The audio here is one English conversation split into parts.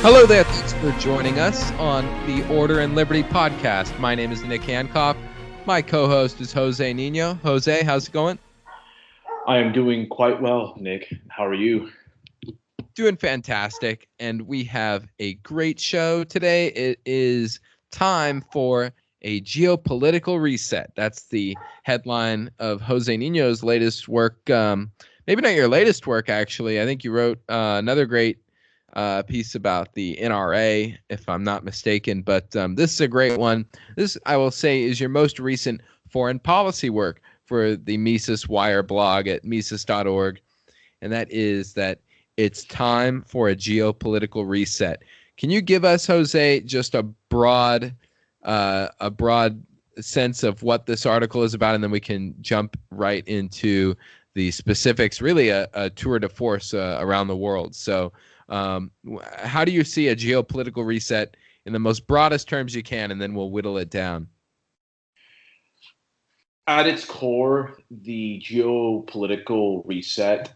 Hello there, thanks for joining us on the Order and Liberty podcast. My name is Nick Hankoff. My co-host is José Niño. Jose, how's it going? I am doing quite well, Nick. How are you? Doing fantastic, and we have a great show today. It is time for a geopolitical reset. That's the headline of Jose Niño's latest work. Maybe not your latest work, actually. I think you wrote another great piece about the NRA, if I'm not mistaken. But this is a great one. This, I will say, is your most recent foreign policy work for the Mises Wire blog at Mises.org. And that is that it's time for a geopolitical reset. Can you give us, Jose, just a broad sense of what this article is about, and then we can jump right into the specifics, really a tour de force around the world. So how do you see a geopolitical reset in the most broadest terms you can, and then we'll whittle it down? At its core, the geopolitical reset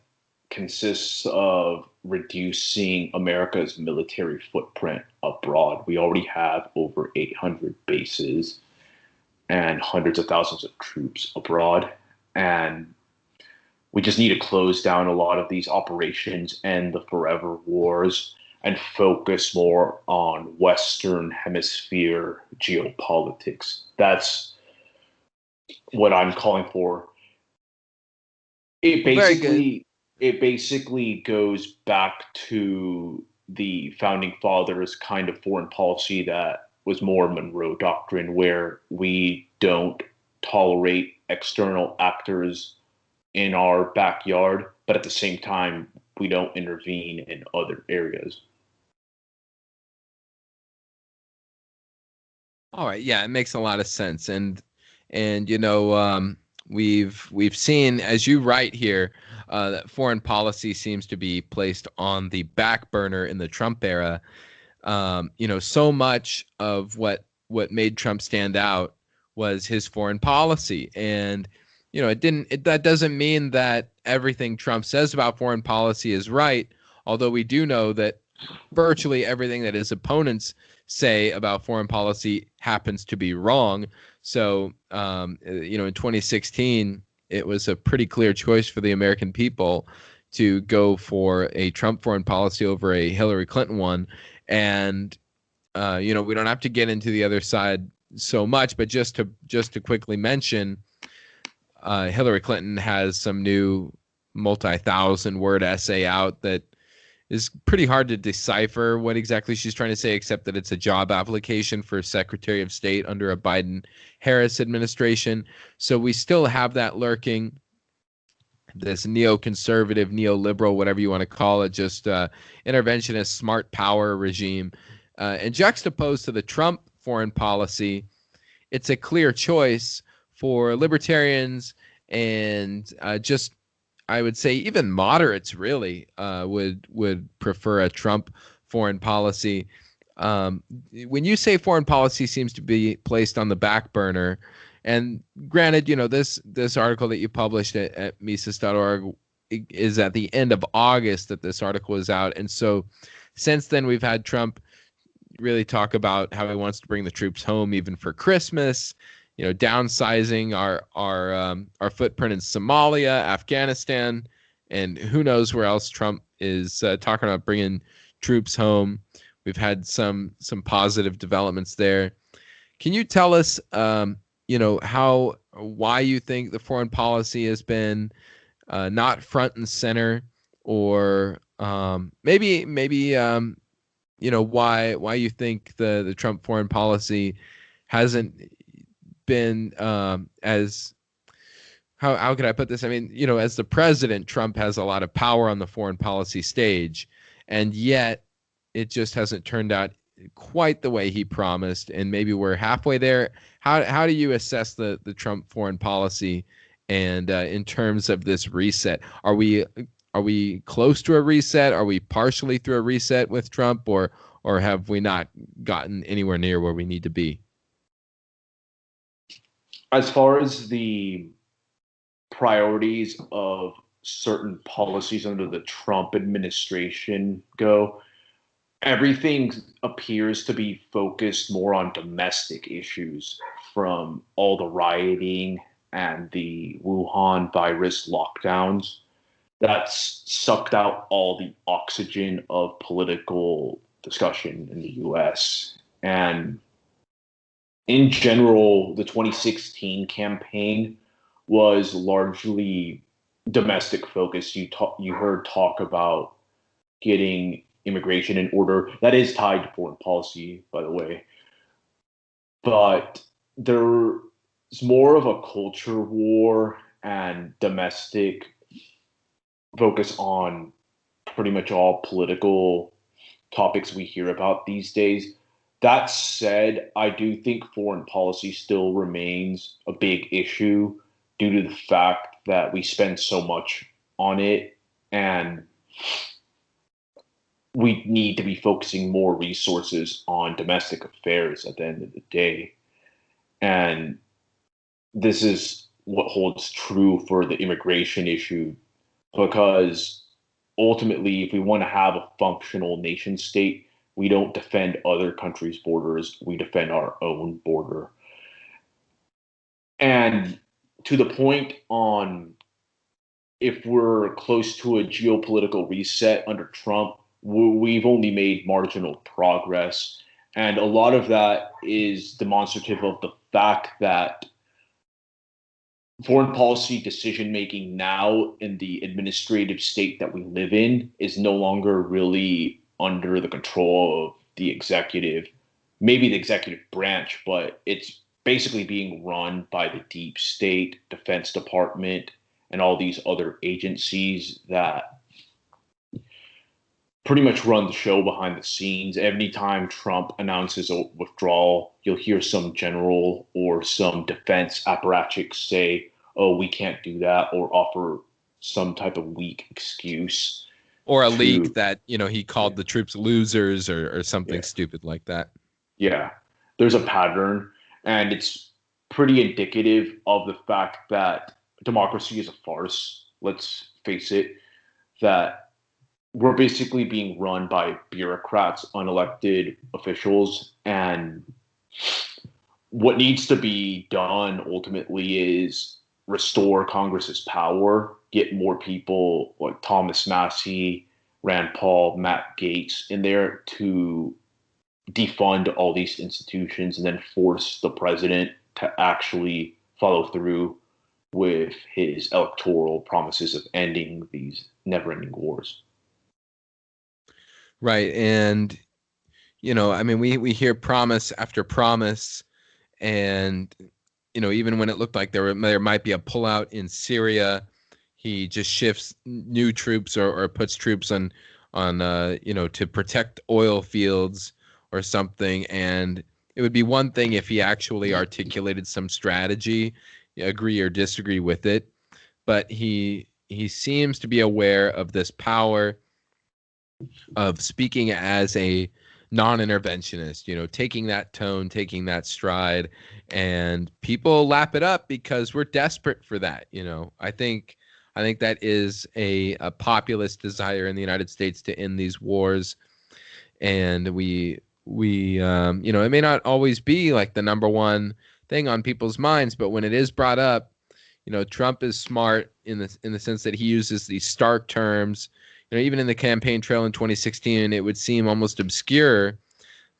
consists of reducing America's military footprint abroad. We already have over 800 bases and hundreds of thousands of troops abroad. And we just need to close down a lot of these operations, end the forever wars, and focus more on Western Hemisphere geopolitics. That's what I'm calling for. It Very good. basically goes back to the founding fathers' kind of foreign policy that was more Monroe Doctrine, where we don't tolerate external actors in our backyard, but at the same time, we don't intervene in other areas. All right, yeah, it makes a lot of sense, and we've seen, as you write here, that foreign policy seems to be placed on the back burner in the Trump era. So much of what made Trump stand out was his foreign policy, and that doesn't mean that everything Trump says about foreign policy is right, although we do know that virtually everything that his opponents say about foreign policy happens to be wrong. So, in 2016, it was a pretty clear choice for the American people to go for a Trump foreign policy over a Hillary Clinton one. And, we don't have to get into the other side so much, but just to quickly mention, Hillary Clinton has some new multi-thousand word essay out that is pretty hard to decipher what exactly she's trying to say, except that it's a job application for Secretary of State under a Biden-Harris administration. So we still have that lurking, this neoconservative, neoliberal, whatever you want to call it, just interventionist smart power regime. And juxtaposed to the Trump foreign policy, it's a clear choice for libertarians and I would say even moderates really would prefer a Trump foreign policy. When you say foreign policy seems to be placed on the back burner, and granted, this article that you published at Mises.org is at the end of August that this article is out, and so since then we've had Trump really talk about how he wants to bring the troops home even for Christmas. Downsizing our footprint in Somalia, Afghanistan, and who knows where else Trump is talking about bringing troops home. We've had some positive developments there. Can you tell us, why you think the foreign policy has been not front and center, or maybe why you think the Trump foreign policy hasn't been as how could I put this? I mean, as the president, Trump has a lot of power on the foreign policy stage, and yet it just hasn't turned out quite the way he promised. And maybe we're halfway there. How do you assess the Trump foreign policy, and in terms of this reset, are we close to a reset? Are we partially through a reset with Trump, or have we not gotten anywhere near where we need to be? As far as the priorities of certain policies under the Trump administration go, everything appears to be focused more on domestic issues, from all the rioting and the Wuhan virus lockdowns. That's sucked out all the oxygen of political discussion in the US. And in general, the 2016 campaign was largely domestic focused. You heard talk about getting immigration in order. That is tied to foreign policy, by the way. But there's more of a culture war and domestic focus on pretty much all political topics we hear about these days. That said, I do think foreign policy still remains a big issue due to the fact that we spend so much on it, and we need to be focusing more resources on domestic affairs at the end of the day. And this is what holds true for the immigration issue, because ultimately, if we want to have a functional nation state, we don't defend other countries' borders, we defend our own border. And to the point on if we're close to a geopolitical reset under Trump, we've only made marginal progress. And a lot of that is demonstrative of the fact that foreign policy decision making now in the administrative state that we live in is no longer really under the control of the executive, maybe the executive branch, but it's basically being run by the deep state, Defense Department, and all these other agencies that pretty much run the show behind the scenes. Every time Trump announces a withdrawal, you'll hear some general or some defense apparatchiks say, "Oh, we can't do that," or offer some type of weak excuse. Or a leak To that, he called the troops losers or something Yeah, stupid like that. yeah, there's a pattern, and it's pretty indicative of the fact that democracy is a farce. Let's face it, that we're basically being run by bureaucrats, unelected officials, and what needs to be done ultimately is restore Congress's power, get more people like Thomas Massey, Rand Paul, Matt Gaetz in there to defund all these institutions and then force the president to actually follow through with his electoral promises of ending these never-ending wars. Right. And, I mean, we hear promise after promise, and, even when it looked like there might be a pullout in Syria, he just shifts new troops or puts troops on to protect oil fields or something. And it would be one thing if he actually articulated some strategy, agree or disagree with it, but he seems to be aware of this power of speaking as a non-interventionist, taking that tone, taking that stride, and people lap it up because we're desperate for that. I think that is a populist desire in the United States to end these wars, and it may not always be like the number one thing on people's minds, but when it is brought up, Trump is smart in the sense that he uses these stark terms. Even in the campaign trail in 2016, it would seem almost obscure,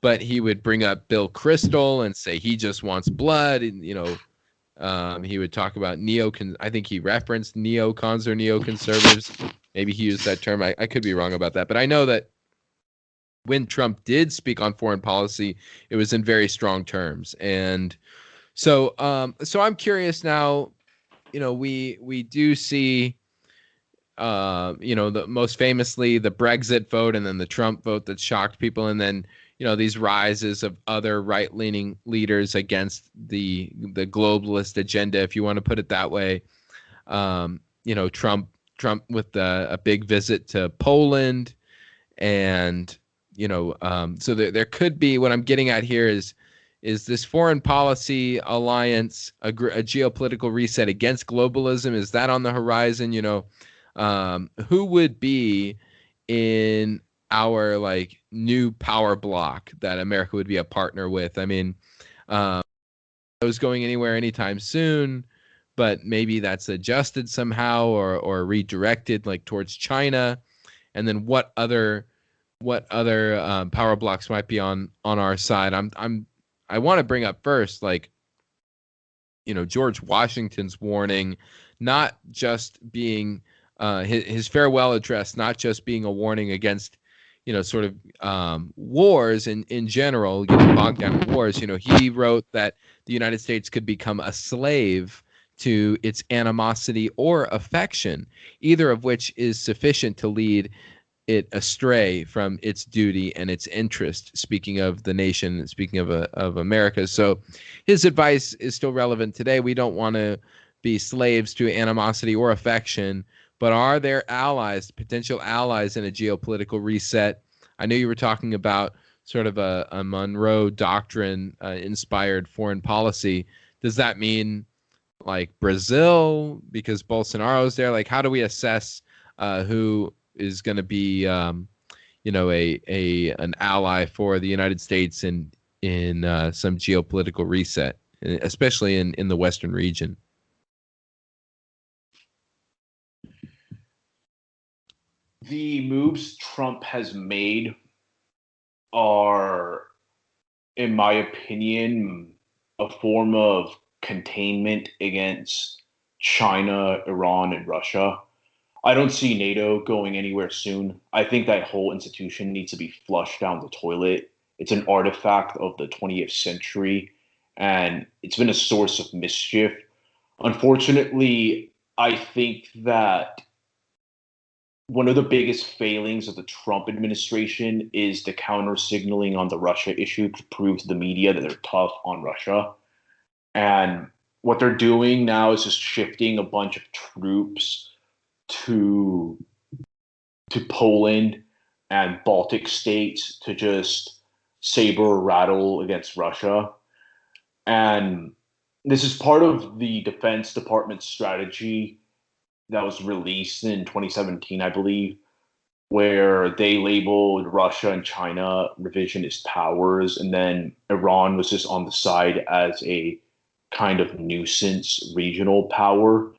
but he would bring up Bill Kristol and say he just wants blood. And, he would talk about I think he referenced neocons or neoconservatives. Maybe he used that term. I could be wrong about that, but I know that when Trump did speak on foreign policy, it was in very strong terms. And so I'm curious now. We do see the most famously the Brexit vote and then the Trump vote that shocked people. And then, these rises of other right-leaning leaders against the globalist agenda, if you want to put it that way. Trump with a big visit to Poland. And, so there could be, what I'm getting at here is this foreign policy alliance, a geopolitical reset against globalism? Is that on the horizon? Who would be in our like new power block that America would be a partner with. I mean, those going anywhere anytime soon, but maybe that's adjusted somehow or redirected like towards China. And then what other power blocks might be on our side? I want to bring up first, like, George Washington's warning, not just being his farewell address, not just being a warning against, sort of wars in general, getting bogged down in wars. He wrote that the United States could become a slave to its animosity or affection, either of which is sufficient to lead it astray from its duty and its interest. Speaking of the nation, speaking of America, so his advice is still relevant today. We don't want to be slaves to animosity or affection, but are there allies, potential allies in a geopolitical reset? I know you were talking about sort of a Monroe Doctrine inspired foreign policy. Does that mean like Brazil because Bolsonaro's there? Like, how do we assess who is going to be, an ally for the United States in some geopolitical reset, especially in the Western region? The moves Trump has made are, in my opinion, a form of containment against China, Iran, and Russia. I don't see NATO going anywhere soon. I think that whole institution needs to be flushed down the toilet. It's an artifact of the 20th century, and it's been a source of mischief. Unfortunately, I think that one of the biggest failings of the Trump administration is the counter signaling on the Russia issue to prove to the media that they're tough on Russia. And what they're doing now is just shifting a bunch of troops to Poland and Baltic states to just saber rattle against Russia. And this is part of the Defense Department strategy that was released in 2017, I believe, where they labeled Russia and China revisionist powers, and then Iran was just on the side as a kind of nuisance regional power.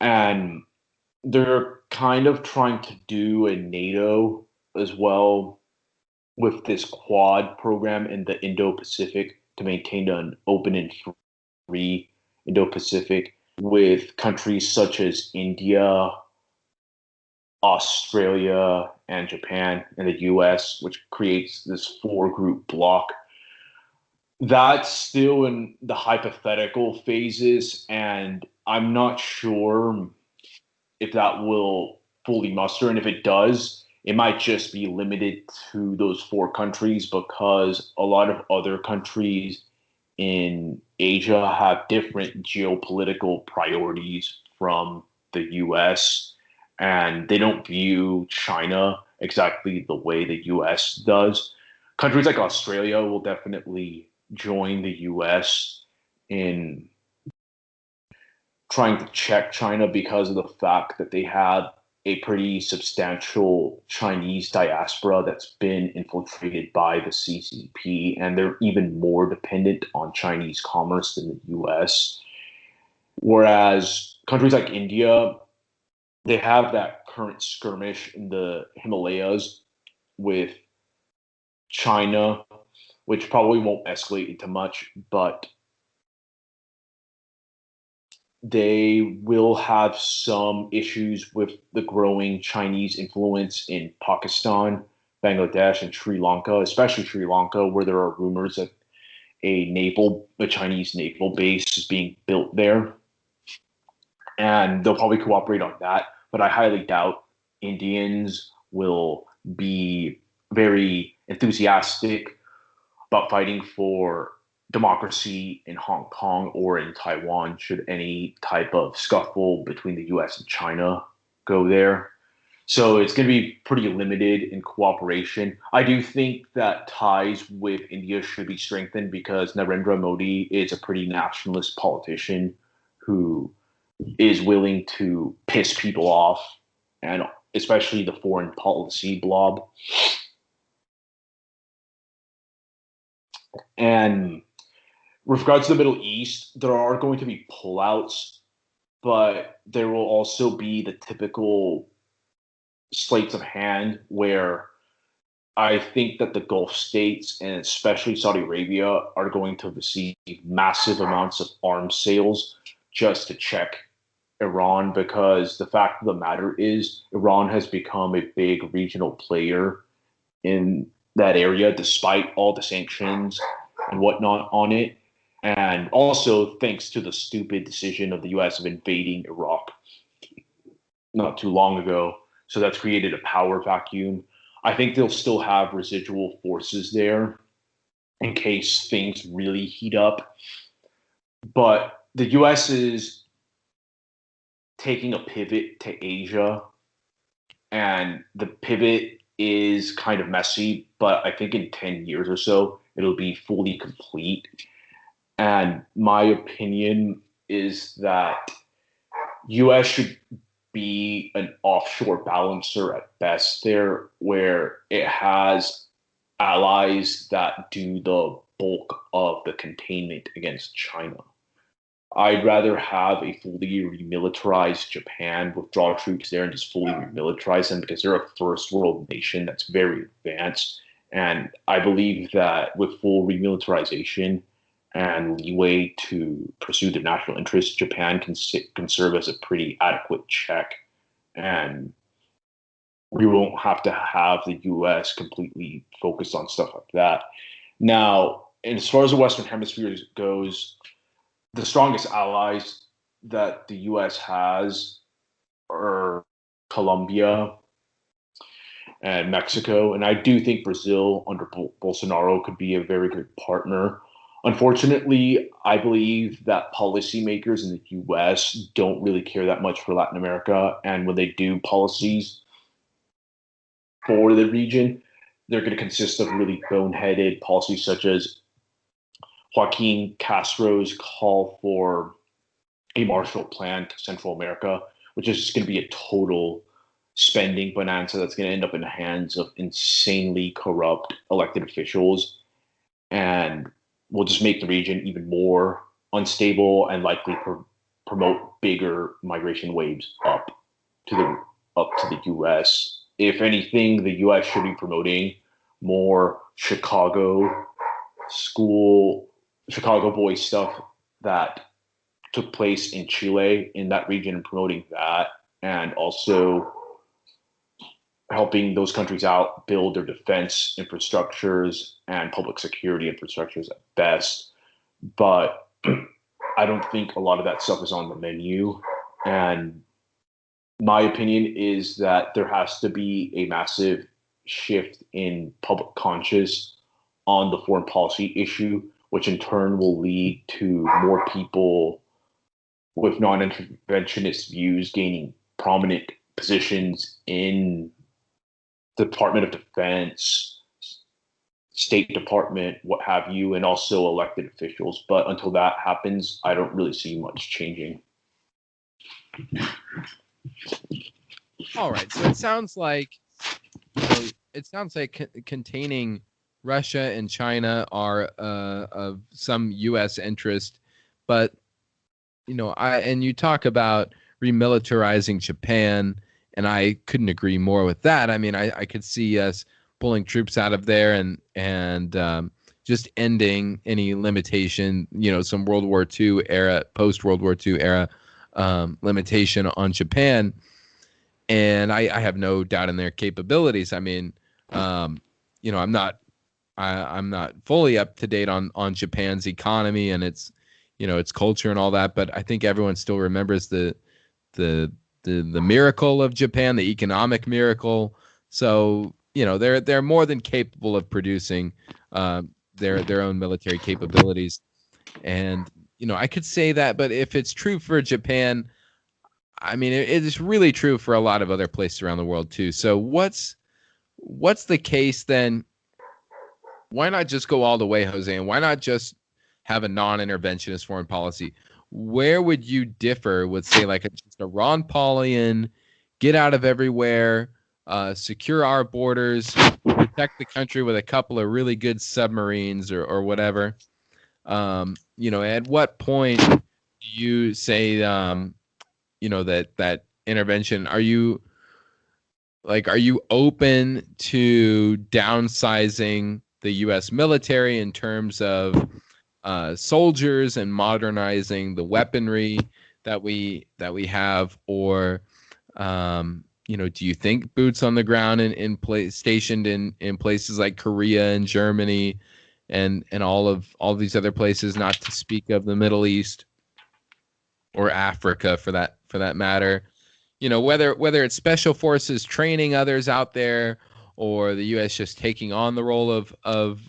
And they're kind of trying to do a NATO as well with this Quad program in the Indo-Pacific to maintain an open and free Indo-Pacific with countries such as India, Australia, and Japan, and the US, which creates this four group block. That's still in the hypothetical phases, and I'm not sure if that will fully muster. And if it does, it might just be limited to those four countries because a lot of other countries in Asia have different geopolitical priorities from the US, and they don't view China exactly the way the US does. Countries like Australia will definitely join the US in trying to check China because of the fact that they have a pretty substantial Chinese diaspora that's been infiltrated by the CCP, and they're even more dependent on Chinese commerce than the US. Whereas countries like India, they have that current skirmish in the Himalayas with China, which probably won't escalate into much, but they will have some issues with the growing Chinese influence in Pakistan, Bangladesh, and Sri Lanka, especially Sri Lanka, where there are rumors that a Chinese naval base is being built there. And they'll probably cooperate on that. But I highly doubt Indians will be very enthusiastic about fighting for democracy in Hong Kong or in Taiwan should any type of scuffle between the US and China go there. So it's going to be pretty limited in cooperation. I do think that ties with India should be strengthened because Narendra Modi is a pretty nationalist politician who is willing to piss people off and especially the foreign policy blob. And with regards to the Middle East, there are going to be pullouts, but there will also be the typical slates of hand where I think that the Gulf states and especially Saudi Arabia are going to receive massive amounts of arms sales just to check Iran, because the fact of the matter is Iran has become a big regional player in that area despite all the sanctions and whatnot on it. And also thanks to the stupid decision of the US of invading Iraq not too long ago. So that's created a power vacuum. I think they'll still have residual forces there in case things really heat up. But the US is taking a pivot to Asia, and the pivot is kind of messy, but I think in 10 years or so, it'll be fully complete. And my opinion is that US should be an offshore balancer at best there, where it has allies that do the bulk of the containment against China. I'd rather have a fully remilitarized Japan, withdraw troops there and just fully remilitarize them, because they're a first world nation that's very advanced. And I believe that with full remilitarization and leeway to pursue their national interests, Japan can serve as a pretty adequate check. And we won't have to have the US completely focused on stuff like that. Now, and as far as the Western Hemisphere goes, the strongest allies that the US has are Colombia and Mexico. And I do think Brazil under Bolsonaro could be a very good partner. Unfortunately, I believe that policymakers in the US don't really care that much for Latin America. And when they do policies for the region, they're going to consist of really boneheaded policies such as Joaquin Castro's call for a Marshall Plan to Central America, which is just going to be a total spending bonanza that's going to end up in the hands of insanely corrupt elected officials, and will just make the region even more unstable and likely promote bigger migration waves to the U.S. If anything, the U.S. should be promoting more Chicago boy stuff that took place in Chile in that region, and promoting that, and also helping those countries out build their defense infrastructures and public security infrastructures at best. But I don't think a lot of that stuff is on the menu. And my opinion is that there has to be a massive shift in public conscience on the foreign policy issue, which in turn will lead to more people with non-interventionist views gaining prominent positions in the Department of Defense, State Department, what have you, and also elected officials. But until that happens, I don't really see much changing. All right, so it sounds like containing Russia and China are of some U.S. interest, but you talk about remilitarizing Japan, and I couldn't agree more with that. I mean, I could see us pulling troops out of there and just ending any limitation, some World War II era, post World War II era limitation on Japan. And I have no doubt in their capabilities. I mean, I'm not fully up to date on Japan's economy and its culture and all that, but I think everyone still remembers the miracle of Japan, the economic miracle. So they're more than capable of producing their own military capabilities, and I could say that. But if it's true for Japan, I mean, it is really true for a lot of other places around the world too. So what's the case then? Why not just go all the way, Jose? And why not just have a non-interventionist foreign policy? Where would you differ with, say, like just a Ron Paulian, get out of everywhere, secure our borders, protect the country with a couple of really good submarines or whatever. At what point do you say, that intervention? Are you open to downsizing the U.S. military in terms of soldiers and modernizing the weaponry that we have, or do you think boots on the ground stationed in places like Korea and Germany and all these other places, not to speak of the Middle East or Africa for that matter, whether it's special forces training others out there, or the U.S. just taking on the role of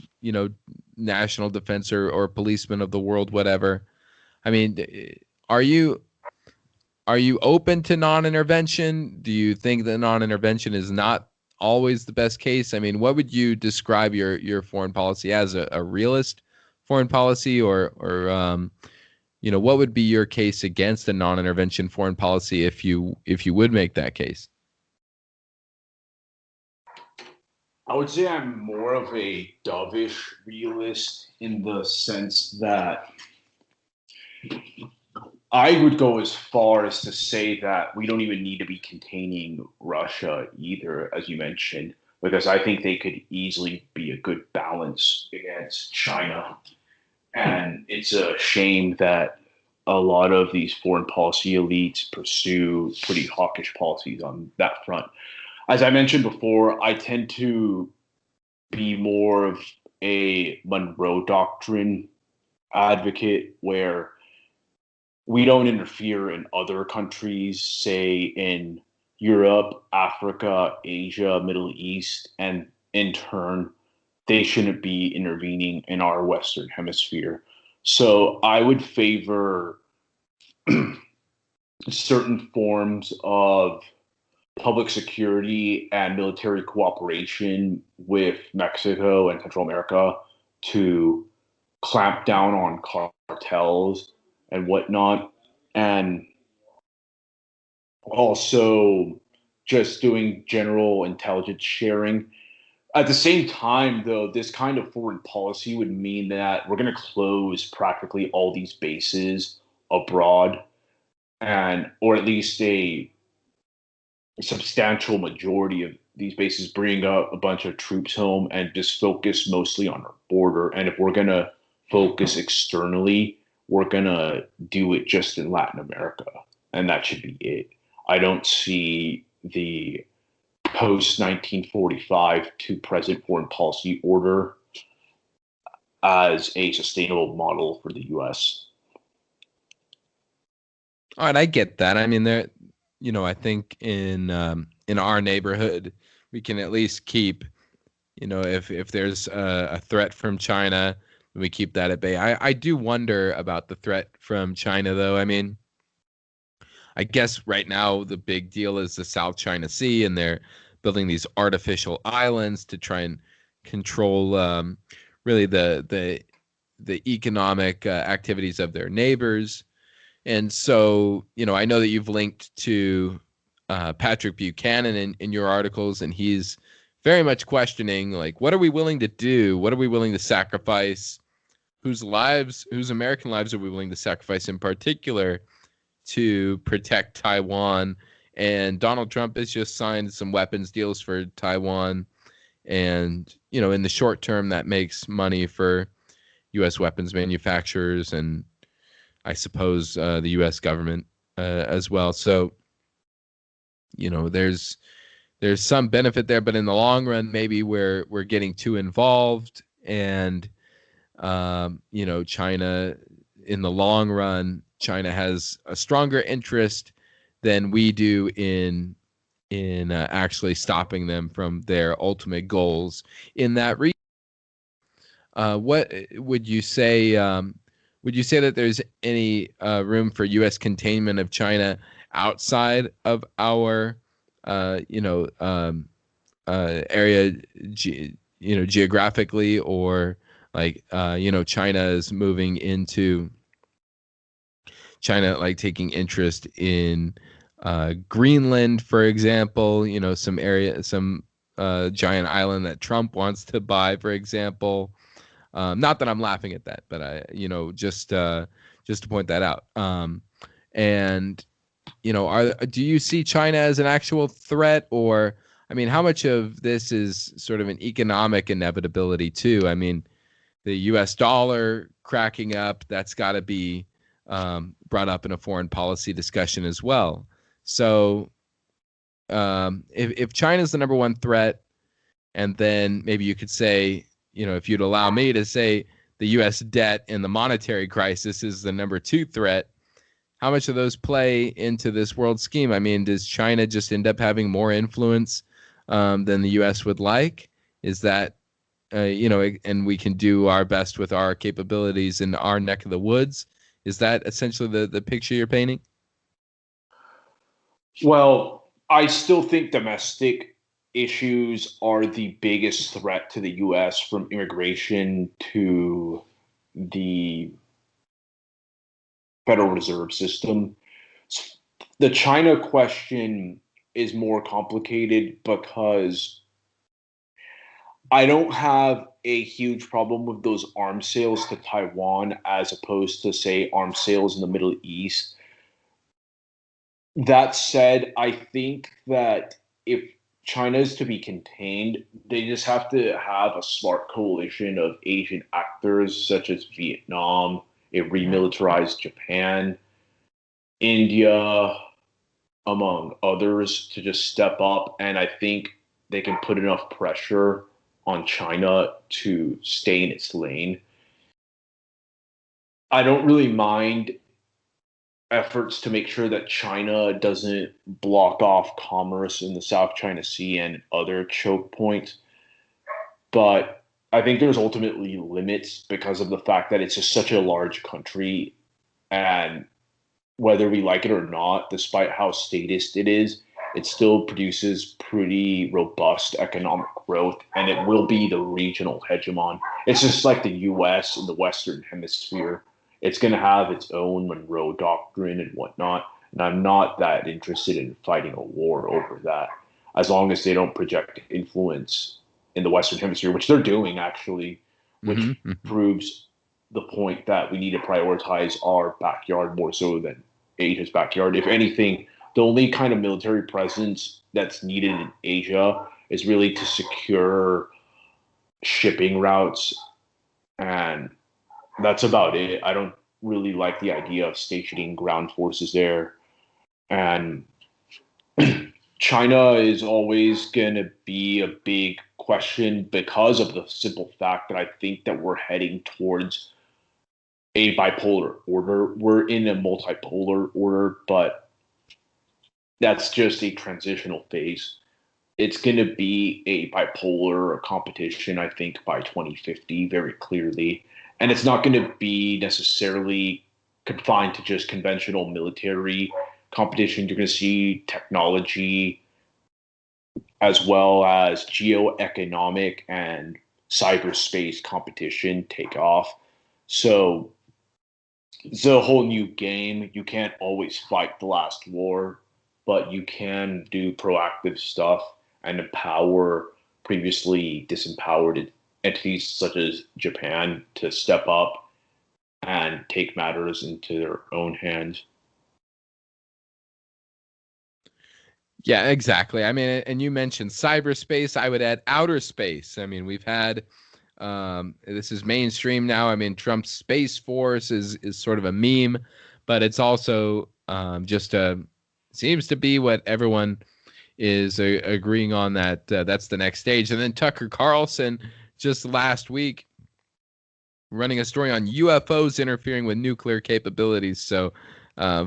national defense or policeman of the world, whatever. I mean, are you open to non-intervention? Do you think that non-intervention is not always the best case? I mean, what would you describe your foreign policy as, a realist foreign policy, or what would be your case against a non-intervention foreign policy if you would make that case? I would say I'm more of a dovish realist in the sense that I would go as far as to say that we don't even need to be containing Russia either, as you mentioned, because I think they could easily be a good balance against China. And it's a shame that a lot of these foreign policy elites pursue pretty hawkish policies on that front. As I mentioned before, I tend to be more of a Monroe Doctrine advocate, where we don't interfere in other countries, say in Europe, Africa, Asia, Middle East, and in turn, they shouldn't be intervening in our Western Hemisphere. So I would favor certain forms of public security and military cooperation with Mexico and Central America to clamp down on cartels and whatnot, and also just doing general intelligence sharing. At the same time, though, this kind of foreign policy would mean that we're going to close practically all these bases abroad, and or at least a substantial majority of these bases, bring up a bunch of troops home and just focus mostly on our border. And if we're going to focus externally, we're going to do it just in Latin America. And that should be it. I don't see the post 1945 to present foreign policy order as a sustainable model for the U.S. All right, I get that. I mean, I think in our neighborhood, we can at least keep, if there's a threat from China, we keep that at bay. I do wonder about the threat from China, though. I mean, I guess right now the big deal is the South China Sea, and they're building these artificial islands to try and control really the economic activities of their neighbors. And so, I know that you've linked to Patrick Buchanan in your articles, and he's very much questioning, like, what are we willing to do? What are we willing to sacrifice? Whose American lives are we willing to sacrifice in particular to protect Taiwan? And Donald Trump has just signed some weapons deals for Taiwan. And, in the short term, that makes money for U.S. weapons manufacturers and I suppose the U.S. government as well. So, there's some benefit there, but in the long run, maybe we're getting too involved, and China, in the long run, China has a stronger interest than we do in actually stopping them from their ultimate goals in that region. What would you say? Would you say that there's any room for U.S. containment of China outside of our, area, geographically, or like, China is moving into China, like taking interest in Greenland, for example, some giant island that Trump wants to buy, for example. Not that I'm laughing at that, but just to point that out. And do you see China as an actual threat, or I mean, how much of this is sort of an economic inevitability too? I mean, the U.S. dollar cracking up, that's got to be brought up in a foreign policy discussion as well. So if China's the number one threat, and then maybe you could say, if you'd allow me to say the U.S. debt and the monetary crisis is the number two threat, how much of those play into this world scheme? I mean, does China just end up having more influence than the U.S. would like? Is that, and we can do our best with our capabilities in our neck of the woods? Is that essentially the picture you're painting? Well, I still think domestic issues are the biggest threat to the US, from immigration to the Federal Reserve System. The China question is more complicated because I don't have a huge problem with those arms sales to Taiwan as opposed to, say, arms sales in the Middle East. That said, I think that if China is to be contained, they just have to have a smart coalition of Asian actors such as Vietnam, a remilitarized Japan, India, among others, to just step up. And I think they can put enough pressure on China to stay in its lane. I don't really mind efforts to make sure that China doesn't block off commerce in the South China Sea and other choke points. But I think there's ultimately limits because of the fact that it's just such a large country. And whether we like it or not, despite how statist it is, it still produces pretty robust economic growth, and it will be the regional hegemon. It's just like the US in the Western Hemisphere. It's going to have its own Monroe Doctrine and whatnot, and I'm not that interested in fighting a war over that, as long as they don't project influence in the Western Hemisphere, which they're doing actually, which Mm-hmm. proves the point that we need to prioritize our backyard more so than Asia's backyard. If anything, the only kind of military presence that's needed in Asia is really to secure shipping routes, and that's about it. I don't really like the idea of stationing ground forces there. And China is always going to be a big question because of the simple fact that I think that we're heading towards a bipolar order. We're in a multipolar order, but that's just a transitional phase. It's going to be a bipolar competition, I think, by 2050, very clearly. And it's not going to be necessarily confined to just conventional military competition. You're going to see technology as well as geoeconomic and cyberspace competition take off. So it's a whole new game. You can't always fight the last war, but you can do proactive stuff and empower previously disempowered entities such as Japan to step up and take matters into their own hands. Yeah, exactly. I mean, and you mentioned cyberspace. I would add outer space. I mean, we've had this is mainstream now. I mean, Trump's Space Force is sort of a meme, but it's also just seems to be what everyone is agreeing on, that that's the next stage. And then Tucker Carlson just last week running a story on UFOs interfering with nuclear capabilities. So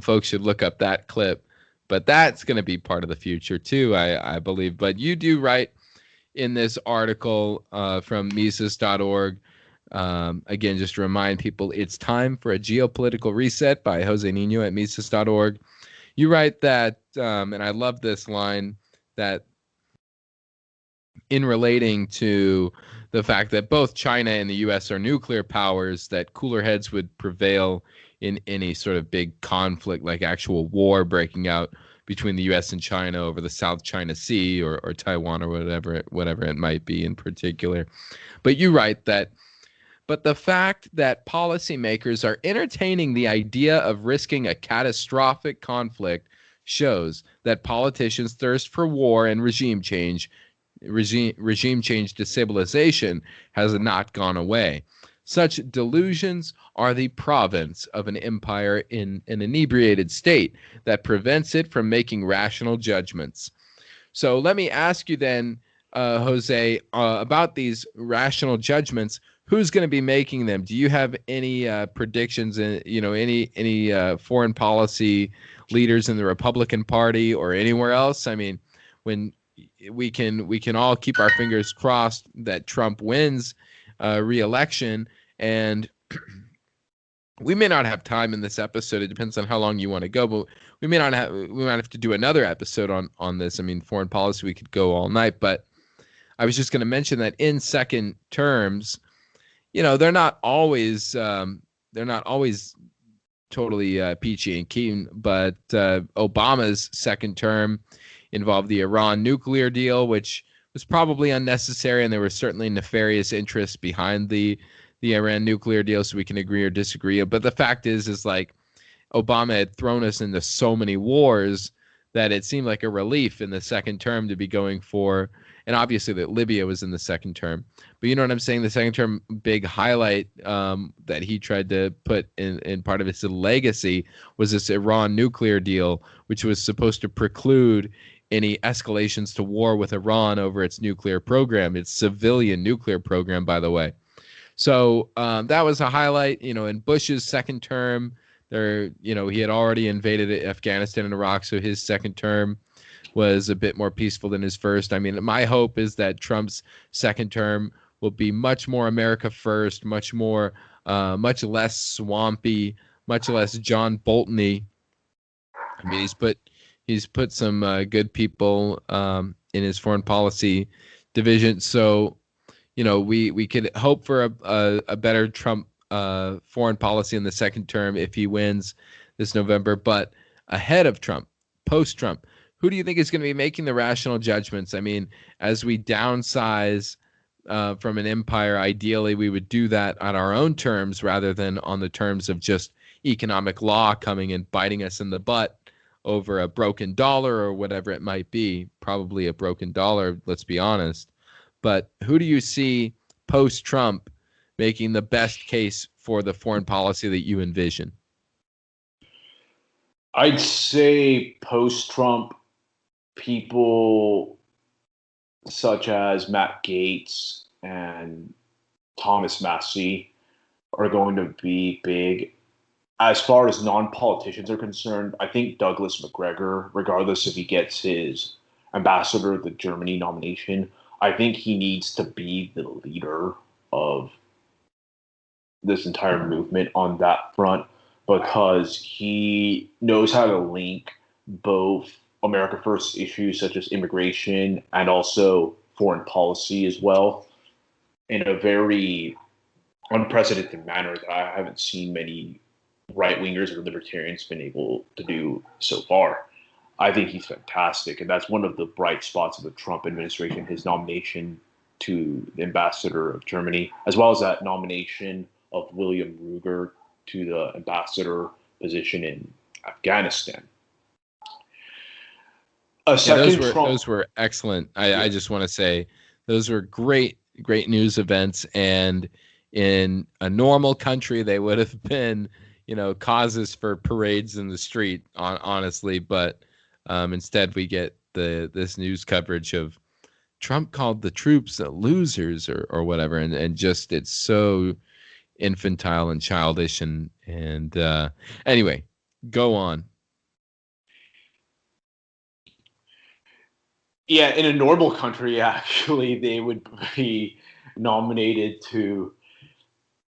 folks should look up that clip. But that's going to be part of the future too, I believe. But you do write in this article from Mises.org. Again, just to remind people, it's time for a geopolitical reset by José Niño at Mises.org. You write that, and I love this line, that in relating to the fact that both China and the U.S. are nuclear powers, that cooler heads would prevail in any sort of big conflict, like actual war breaking out between the U.S. and China over the South China Sea or Taiwan or whatever it might be in particular. But you write that. But the fact that policymakers are entertaining the idea of risking a catastrophic conflict shows that politicians' thirst for war and regime change destabilization has not gone away. Such delusions are the province of an empire in an inebriated state that prevents it from making rational judgments. So let me ask you then, Jose, about these rational judgments. Who's going to be making them? Do you have any predictions? Any foreign policy leaders in the Republican Party or anywhere else? I mean, when we can all keep our fingers crossed that Trump wins re-election, and we may not have time in this episode. It depends on how long you want to go, but we might have to do another episode on this. I mean, foreign policy, we could go all night, but I was just going to mention that in second terms, they're not always totally peachy and keen, but Obama's second term involved the Iran nuclear deal, which was probably unnecessary, and there were certainly nefarious interests behind the Iran nuclear deal, so we can agree or disagree. But the fact is like Obama had thrown us into so many wars that it seemed like a relief in the second term to be going for, and obviously that Libya was in the second term. But you know what I'm saying? The second term big highlight that he tried to put in part of his legacy was this Iran nuclear deal, which was supposed to preclude any escalations to war with Iran over its nuclear program, its civilian nuclear program, by the way. So that was a highlight. In Bush's second term, he had already invaded Afghanistan and Iraq, so his second term was a bit more peaceful than his first. I mean, my hope is that Trump's second term will be much more America first, much less swampy, much less John Bolton-y. I mean, he's put some good people in his foreign policy division. So, we could hope for a better Trump foreign policy in the second term if he wins this November. But ahead of Trump, post-Trump, who do you think is going to be making the rational judgments? I mean, as we downsize from an empire, ideally we would do that on our own terms rather than on the terms of just economic law coming and biting us in the butt over a broken dollar or whatever it might be. Probably a broken dollar, let's be honest. But who do you see post-Trump making the best case for the foreign policy that you envision? I'd say post-Trump, people such as Matt Gaetz and Thomas Massie are going to be big. As far as non-politicians are concerned, I think Douglas McGregor, regardless if he gets his ambassador of the Germany nomination, I think he needs to be the leader of this entire movement on that front because he knows how to link both America First issues such as immigration and also foreign policy as well in a very unprecedented manner that I haven't seen many right-wingers or libertarians been able to do so far. I think he's fantastic, and that's one of the bright spots of the Trump administration, his nomination to the ambassador of Germany, as well as that nomination of William Ruger to the ambassador position in Afghanistan. Those were excellent. I just want to say those were great news events, and in a normal country they would have been causes for parades in the street, honestly, but instead we get this news coverage of Trump called the troops losers or whatever, and just it's so infantile and childish and anyway, go on. Yeah, in a normal country, actually, they would be nominated to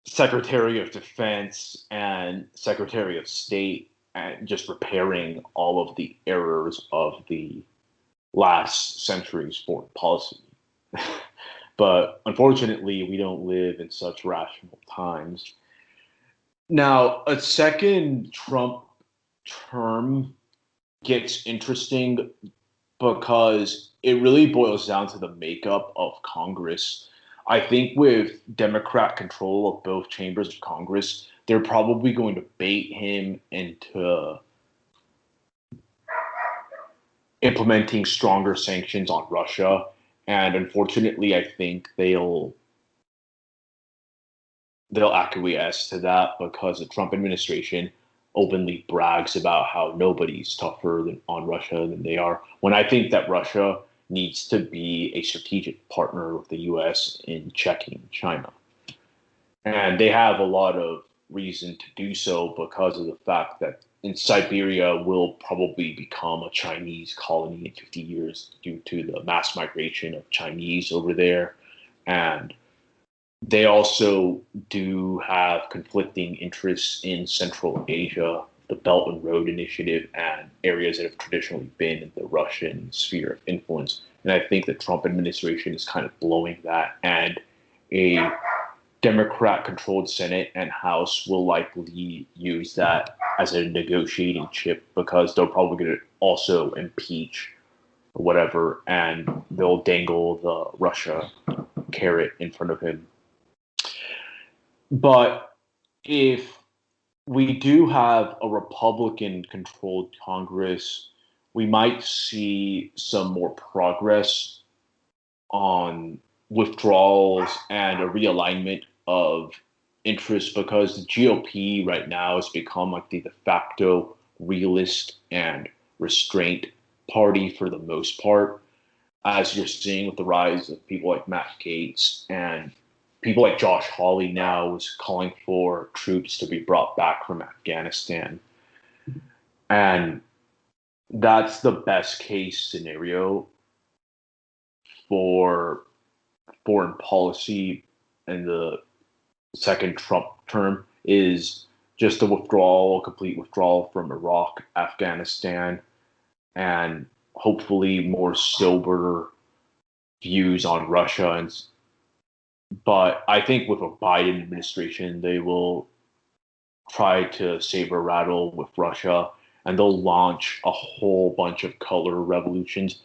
Secretary of Defense and Secretary of State, and just repairing all of the errors of the last century's foreign policy. But unfortunately, we don't live in such rational times. Now, a second Trump term gets interesting because it really boils down to the makeup of Congress. I think with Democrat control of both chambers of Congress, they're probably going to bait him into implementing stronger sanctions on Russia. And unfortunately, I think they'll acquiesce to that because the Trump administration openly brags about how nobody's tougher on Russia than they are. When I think that Russia needs to be a strategic partner with the U.S. in checking China. And they have a lot of reason to do so because of the fact that in Siberia will probably become a Chinese colony in 50 years due to the mass migration of Chinese over there. And they also do have conflicting interests in Central Asia, the Belt and Road Initiative, and areas that have traditionally been in the Russian sphere of influence. And I think the Trump administration is kind of blowing that. And a Democrat controlled Senate and House will likely use that as a negotiating chip because they're probably going to also impeach or whatever, and they'll dangle the Russia carrot in front of him. But if we do have a Republican controlled Congress, we might see some more progress on withdrawals and a realignment of interests because the GOP right now has become like the de facto realist and restraint party for the most part, as you're seeing with the rise of people like Matt Gaetz and people like Josh Hawley now is calling for troops to be brought back from Afghanistan. And that's the best case scenario for foreign policy in the second Trump term is just a complete withdrawal from Iraq, Afghanistan, and hopefully more sober views on Russia. But I think with a Biden administration, they will try to saber rattle with Russia and they'll launch a whole bunch of color revolutions.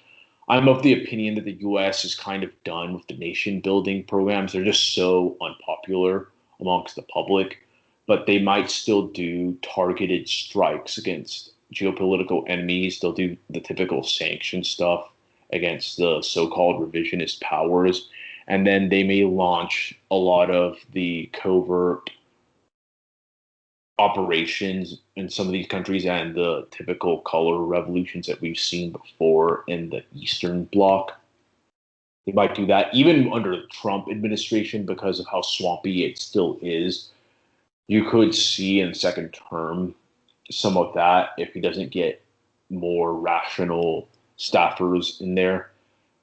I'm of the opinion that the US is kind of done with the nation building programs. They're just so unpopular amongst the public, but they might still do targeted strikes against geopolitical enemies. They'll do the typical sanction stuff against the so called revisionist powers. And then they may launch a lot of the covert operations in some of these countries and the typical color revolutions that we've seen before in the Eastern Bloc. They might do that even under the Trump administration because of how swampy it still is. You could see in the second term some of that if he doesn't get more rational staffers in there.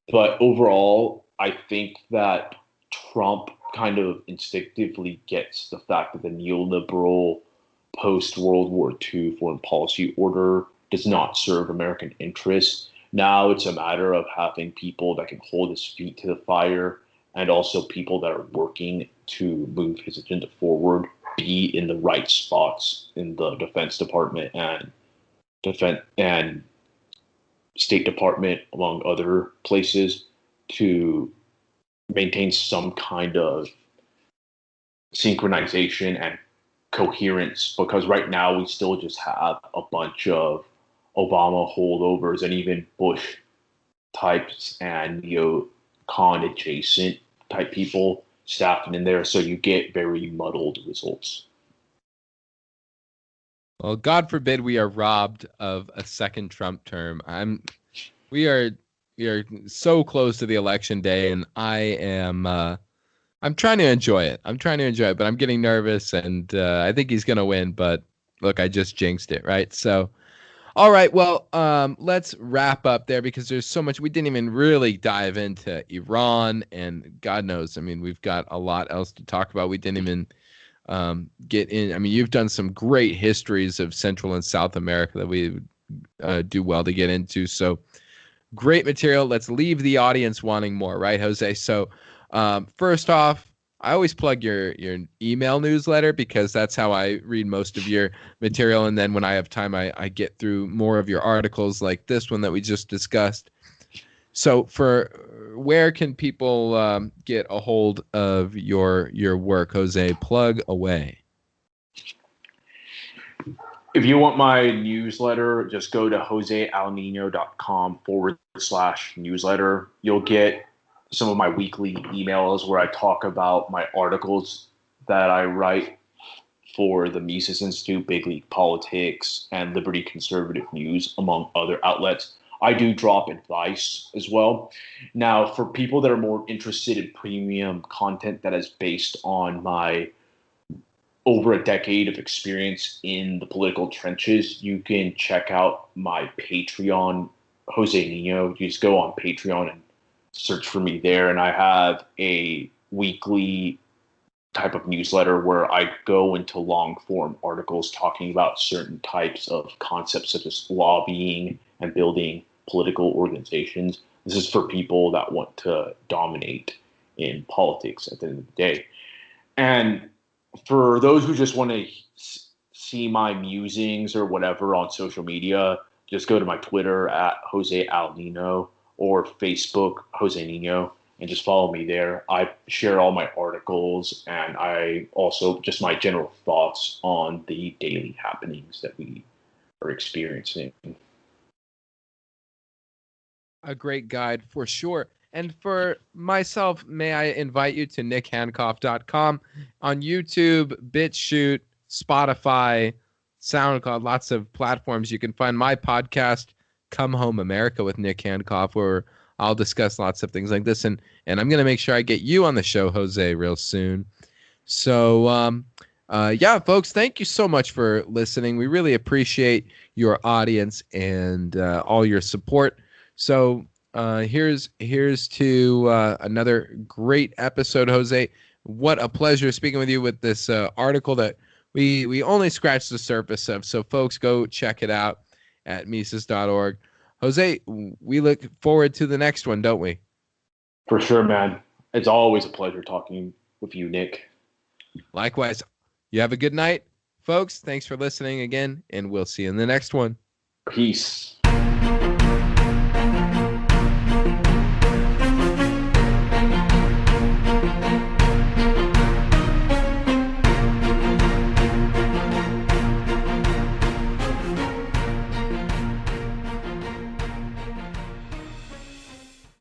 But overall, I think that Trump kind of instinctively gets the fact that the neoliberal post World War II foreign policy order does not serve American interests. Now it's a matter of having people that can hold his feet to the fire and also people that are working to move his agenda forward be in the right spots in the Defense Department and State Department, among other places, to maintain some kind of synchronization and coherence. Because right now we still just have a bunch of Obama holdovers and even Bush types and neocon adjacent type people staffing in there, so you get very muddled results. Well, God forbid we are robbed of a second Trump term. We are so close to the election day, and I'm trying to enjoy it. But I'm getting nervous, and I think he's gonna win. But look, I just jinxed it, right? So, all right. Well, let's wrap up there because there's so much we didn't even really dive into Iran, and God knows, I mean, we've got a lot else to talk about. We didn't even get in. I mean, you've done some great histories of Central and South America that we do well to get into. So great material. Let's leave the audience wanting more, right, Jose? So first off, I always plug your email newsletter because that's how I read most of your material. And then when I have time, I get through more of your articles like this one that we just discussed. So where can people get a hold of your work, Jose? Plug away. If you want my newsletter, just go to josealnino.com/newsletter. You'll get some of my weekly emails where I talk about my articles that I write for the Mises Institute, Big League Politics, and Liberty Conservative News, among other outlets. I do drop advice as well. Now, for people that are more interested in premium content that is based on my over a decade of experience in the political trenches, you can check out my Patreon, Jose Niño. You just go on Patreon and search for me there. And I have a weekly type of newsletter where I go into long form articles talking about certain types of concepts such as lobbying and building political organizations. This is for people that want to dominate in politics at the end of the day. And for those who just want to see my musings or whatever on social media, just go to my Twitter at Jose Al Nino or Facebook Jose Niño and just follow me there. I share all my articles and I also just my general thoughts on the daily happenings that we are experiencing. A great guide for sure. And for myself, may I invite you to nickhankoff.com on YouTube, BitChute, Spotify, SoundCloud, lots of platforms. You can find my podcast, Come Home America with Nick Hankoff, where I'll discuss lots of things like this. And I'm going to make sure I get you on the show, Jose, real soon. So, yeah, folks, thank you so much for listening. We really appreciate your audience and all your support. So here's to another great episode, Jose. What a pleasure speaking with you with this article that we only scratched the surface of. So folks, go check it out at Mises.org. Jose, we look forward to the next one, don't we? For sure, man. It's always a pleasure talking with you, Nick. Likewise. You have a good night, folks. Thanks for listening again, and we'll see you in the next one. Peace.